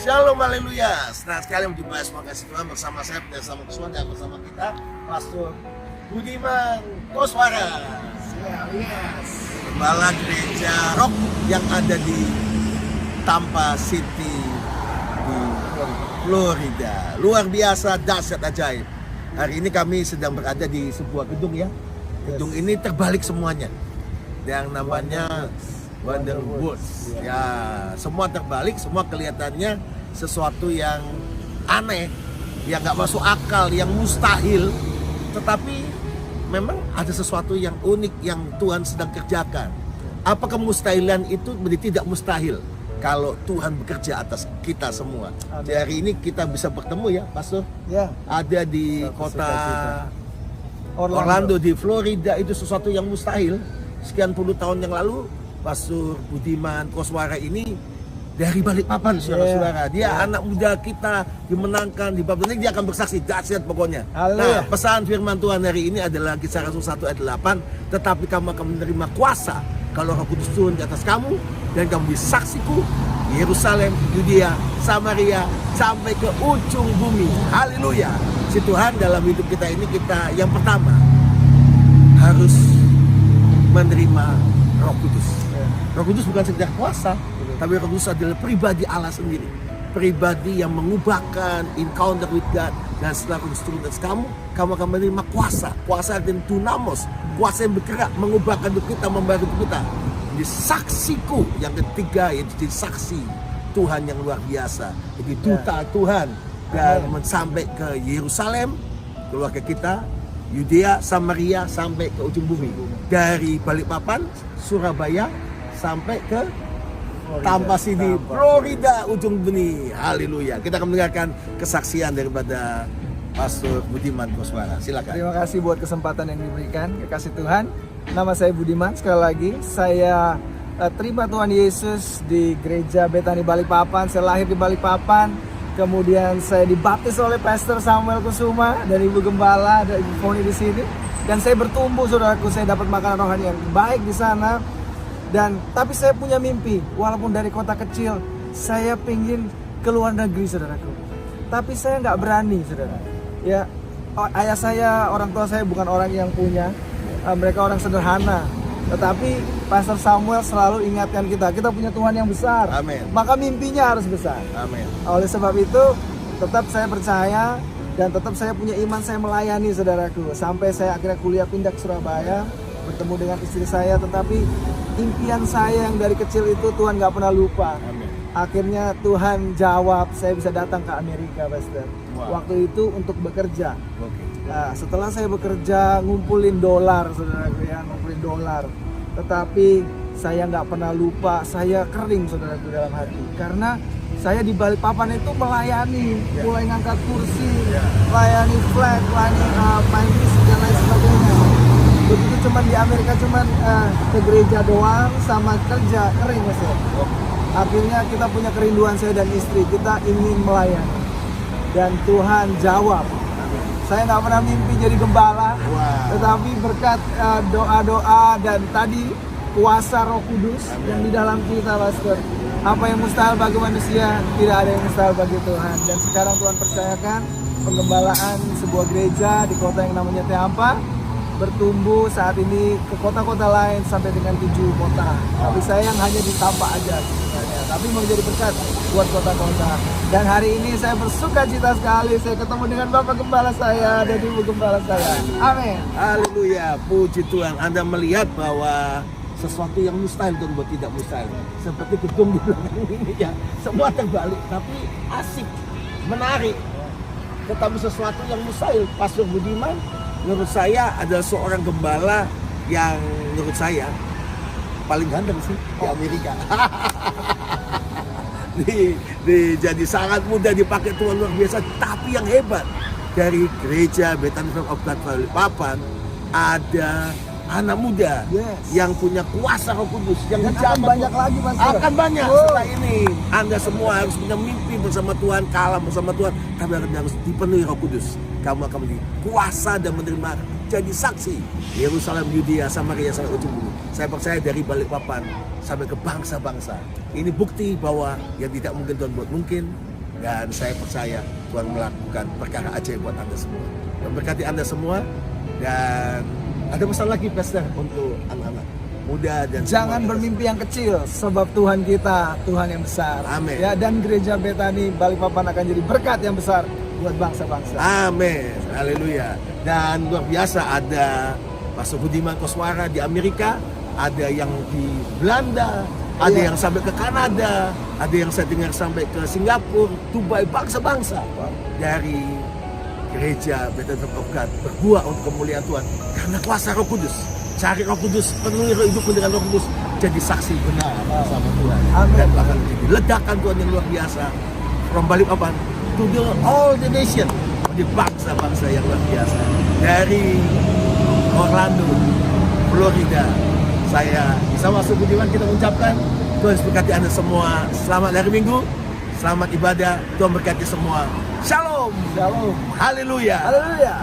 Shalom, haleluya. Senang sekali menjumpai semua kasih Tuhan bersama saya, bersama Kuswan, dan bersama kita Pastor Budiman Koswara, Gembala Gereja Rock yang ada di Tampa City di Florida. Luar biasa, dahsyat, ajaib. Hari ini kami sedang berada di sebuah gedung ya. Gedung ini terbalik semuanya. Yang namanya Wonderwoods. Ya, semua terbalik, semua kelihatannya sesuatu yang aneh, yang nggak masuk akal, yang mustahil. Tetapi memang ada sesuatu yang unik yang Tuhan sedang kerjakan. Apa kemustahilan itu menjadi tidak mustahil kalau Tuhan bekerja atas kita semua. Jadi hari ini kita bisa bertemu ya, Pastor. Ya. Ada di kota Orlando di Florida, itu sesuatu yang mustahil. Sekian puluh tahun yang lalu Pastor Budiman Koswara ini dari Balikpapan, saudara-saudara. Dia anak muda kita, dimenangkan di bab ini, dia akan bersaksi dahsyat pokoknya. Nah, pesan firman Tuhan hari ini adalah Kisah Rasul 1 ayat 8, tetapi kamu akan menerima kuasa kalau Roh Kudus turun di atas kamu, dan kamu menjadi saksiku di Yerusalem, Yudea, Samaria, sampai ke ujung bumi. Haleluya. Si Tuhan dalam hidup kita ini, kita yang pertama harus menerima Roh Kudus. Roh Kudus bukan sekedar kuasa, tapi Roh Kudus adalah pribadi Allah sendiri. Pribadi yang mengubahkan encounter with God. Dan setelah Roh Kudus turun atas kamu akan menerima kuasa. Kuasa dan dunamos, kuasa yang bergerak, mengubahkan hidup kita, membantu kita. Jadi saksiku yang ketiga, yaitu jadi saksi Tuhan yang luar biasa. Jadi duta Tuhan. Dan sampai ke Yerusalem, keluarga kita, Yudea, Samaria, sampai ke ujung bumi. Dari Balikpapan, Surabaya, sampai ke Tampa City, Florida, ujung bumi. Haleluya. Kita akan mendengarkan kesaksian daripada Pastor Budiman Koswara. Silakan. Terima kasih buat kesempatan yang diberikan. Kekasih Tuhan. Nama saya Budiman. Sekali lagi, saya terima Tuhan Yesus di Gereja Betani Balikpapan. Saya lahir di Balikpapan. Kemudian saya dibaptis oleh Pastor Samuel Kusuma dan Ibu Gembala dan Ibu Foni di sini. Dan saya bertumbuh, saudaraku. Saya dapat makanan rohani yang baik di sana. Tapi saya punya mimpi, walaupun dari kota kecil, saya pengen ke luar negeri, saudaraku. Tapi saya nggak berani, saudara. Ya, ayah saya, orang tua saya bukan orang yang punya, mereka orang sederhana. Tetapi Pastor Samuel selalu ingatkan kita punya Tuhan yang besar. Amin. Maka mimpinya harus besar. Amin. Oleh sebab itu, tetap saya percaya dan tetap saya punya iman, saya melayani, saudaraku. Sampai saya akhirnya kuliah pindah ke Surabaya, bertemu dengan istri saya, tetapi impian saya yang dari kecil itu Tuhan gak pernah lupa. Amin. Akhirnya Tuhan jawab, saya bisa datang ke Amerika, Pastor. Wow. Waktu itu untuk bekerja. Okay. Nah, setelah saya bekerja, ngumpulin dolar, saudaraku ya, ngumpulin dolar. Tetapi saya nggak pernah lupa, saya kering, saudaraku, dalam hati. Karena saya di Balikpapan itu melayani, mulai ngangkat kursi, melayani flag, melayani main musik dan lain sebagainya. Begitu cuman di Amerika cuman ke gereja doang sama kerja, kering, Mas. Akhirnya kita punya kerinduan, saya dan istri, kita ingin melayani. Dan Tuhan jawab. Saya nggak pernah mimpi jadi gembala, tetapi berkat doa-doa dan tadi kuasa Roh Kudus yang di dalam kita, Pastor. Apa yang mustahil bagi manusia, tidak ada yang mustahil bagi Tuhan. Dan sekarang Tuhan percayakan penggembalaan sebuah gereja di kota yang namanya Tampa, bertumbuh saat ini ke kota-kota lain sampai dengan 7 kota. Tapi sayang hanya di Tampa aja sebenarnya. Tapi menjadi berkat buat kota-kota. Dan hari ini saya bersuka cita sekali, saya ketemu dengan Bapak Gembala saya dan Ibu Gembala saya. Amin. Haleluya. Puji Tuhan. Anda melihat bahwa sesuatu yang mustahil itu buat tidak mustahil. Seperti gedung di belakang ini ya. Semua terbalik, tapi asik, menarik. Tetapi sesuatu yang mustahil. Pastor Budiman menurut saya adalah seorang gembala yang menurut saya paling ganteng sih di Amerika. Jadi sangat mudah dipakai Tuhan, luar biasa. Tapi yang hebat dari gereja Betani of God Balikpapan, ada anak muda yang punya kuasa Roh Kudus yang akan banyak lagi, Mas. Akan banyak setelah ini. Anda semua harus punya mimpi bersama Tuhan, kalah bersama Tuhan, tapi harus dipenuhi Roh Kudus. Kamu akan menjadi kuasa dan menerima jadi saksi Yerusalem, Yudea, Samaria sampai ujung bumi. Saya percaya dari Balikpapan sampai ke bangsa-bangsa. Ini bukti bahwa yang tidak mungkin Tuhan buat mungkin, Dan saya percaya Tuhan melakukan perkara ajaib buat Anda semua. Memberkati Anda semua. Dan ada pesan lagi Pastor untuk anak-anak muda dan Jangan semua. bermimpi yang kecil, sebab Tuhan kita Tuhan yang besar. Amin. Ya, dan gereja Betani Balikpapan akan jadi berkat yang besar buat bangsa-bangsa. Amin, haleluya. Dan luar biasa ada Pastor Budiman Koswara di Amerika, ada yang di Belanda, ada Iya. yang sampai ke Kanada, ada yang saya dengar sampai ke Singapura, Dubai, bangsa-bangsa dari gereja Bethel of God berbuah untuk kemuliaan Tuhan karena kuasa Roh Kudus. Cari Roh Kudus, penuhi hidupmu dengan Roh Kudus, jadi saksi benar bersama Tuhan. Amin. Dan akan jadi ledakan Tuhan yang luar biasa. From Balikpapan to all the nation, di bangsa-bangsa yang luar biasa. Dari Orlando, Florida, saya bisa masuk Budiman, kita mengucapkan Tuhan berkati Anda semua. Selamat hari Minggu, selamat ibadah, Tuhan berkati semua. Shalom, Shalom. haleluya. Haleluya.